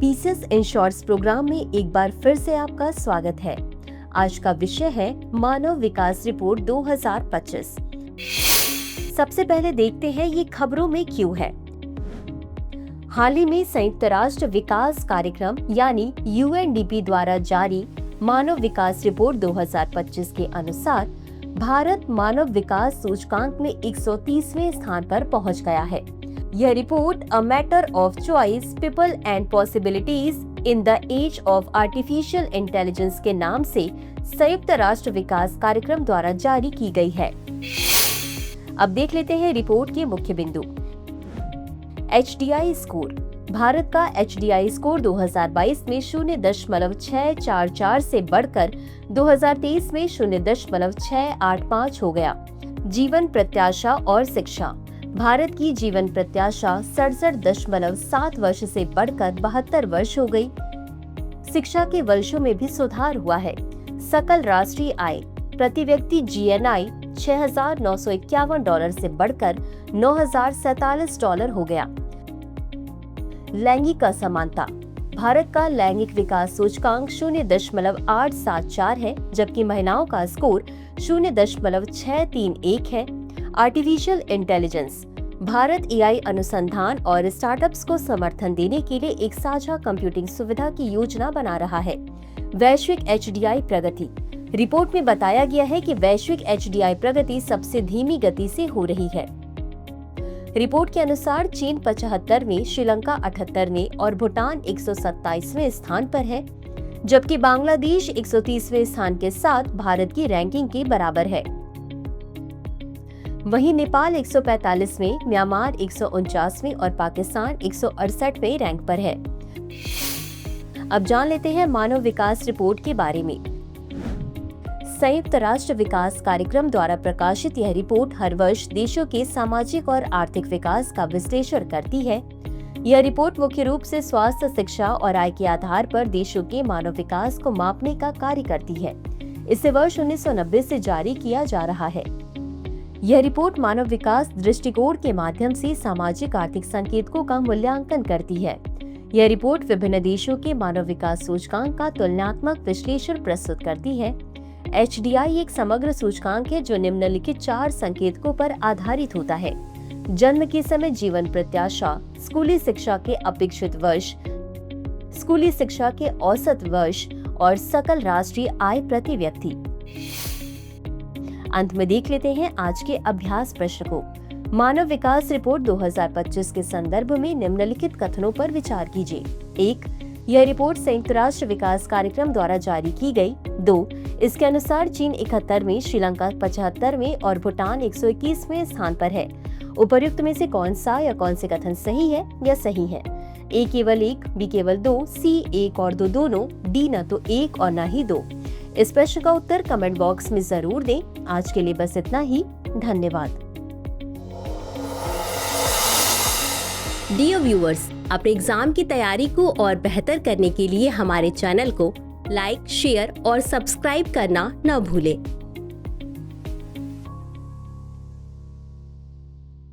Pieces in shorts programme में एक बार फिर से आपका स्वागत है। आज का विषय है मानव विकास रिपोर्ट 2025। सबसे पहले देखते हैं ये खबरों में क्यों है। हाल ही में संयुक्त राष्ट्र विकास कार्यक्रम यानी UNDP द्वारा जारी मानव विकास रिपोर्ट 2025 के अनुसार भारत मानव विकास सूचकांक में 130वें स्थान पर पहुंच गया है। यह report a matter of choice people and possibilities in the age of artificial intelligence के नाम से संयुक्त राष्ट्र विकास कार्यक्रम द्वारा जारी की गई है। अब देख लेते हैं रिपोर्ट के मुख्य बिंदु। HDI score. भारत का HDI स्कोर 2022 में 0.644 से बढ़कर 2023 में 0.685 हो गया। जीवन प्रत्याशा और शिक्षा। भारत की जीवन प्रत्याशा 67.7 वर्ष से बढ़कर 72 वर्ष हो गई। शिक्षा के वर्षों में भी सुधार हुआ है। सकल राष्ट्रीय आय प्रति व्यक्ति GNI $6,951 से बढ़कर $9,047 हो गया। लैंगिक असमानता। भारत का लैंगिक विकास सूचकांक 0.874 है, जबकि महिलाओं का स्कोर 0.631 है। Artificial intelligence. भारत AI अनुसंधान और स्टार्टअप्स को समर्थन देने के लिए एक साझा कंप्यूटिंग सुविधा की योजना बना रहा है। वैश्विक HDI प्रगति। रिपोर्ट में बताया गया है कि वैश्विक HDI प्रगति सबसे धीमी गति से हो रही है। रिपोर्ट के अनुसार चीन 75वें, श्रीलंका 78वें और भूटान 127वें स्थान पर है, जबकि बांग्लादेश 130वें स्थान के साथ भारत की रैंकिंग के बराबर है। वहीं नेपाल 145वें, म्यांमार 149वें और पाकिस्तान 168वें रैंक पर है। अब जान लेते हैं मानव विकास रिपोर्ट के बारे में। संयुक्त राष्ट्र विकास कार्यक्रम द्वारा प्रकाशित यह रिपोर्ट हर वर्ष देशों के सामाजिक और आर्थिक विकास का विश्लेषण करती है। यह रिपोर्ट मुख्य रूप से स्वास्थ्य, शिक्षा और आय के आधार पर देशों के मानव विकास को मापने का कार्य करती है। इसे वर्ष 1990 से जारी किया जा रहा है। यह रिपोर्ट मानव विकास दृष्टिकोण के माध्यम से सामाजिक आर्थिक संकेतकों का मूल्यांकन करती है। यह रिपोर्ट विभिन्न देशों के मानव विकास सूचकांक का तुलनात्मक विश्लेषण प्रस्तुत करती है। HDI एक समग्र सूचकांक है जो निम्नलिखित 4 संकेतकों पर आधारित होता है: जन्म के समय जीवन प्रत्याशा, स्कूली शिक्षा के अपेक्षित वर्ष, स्कूली शिक्षा के औसत वर्ष और सकल राष्ट्रीय आय प्रति व्यक्ति। अंत में देख लेते हैं आज के अभ्यास प्रश्न को। मानव विकास रिपोर्ट 2025 के संदर्भ में निम्नलिखित कथनों पर विचार कीजिए। 1. यह रिपोर्ट संयुक्त राष्ट्र विकास कार्यक्रम द्वारा जारी की गई। 2. इसके अनुसार चीन 71वें, श्रीलंका 75वें और भूटान 121वें स्थान पर है। उपर्युक्त में से कौन सा या कौन से कथन सही है या सही है? A केवल 1, B केवल 2, C 1 और 2 दोनों, D न तो 1 और न ही 2। इस प्रश्न का उत्तर कमेंट बॉक्स में जरूर दें। आज के लिए बस इतना ही। धन्यवाद। डियर व्यूअर्स, अपने एग्जाम की तैयारी को और बेहतर करने के लिए हमारे चैनल को लाइक, शेयर और सब्सक्राइब करना न भूलें।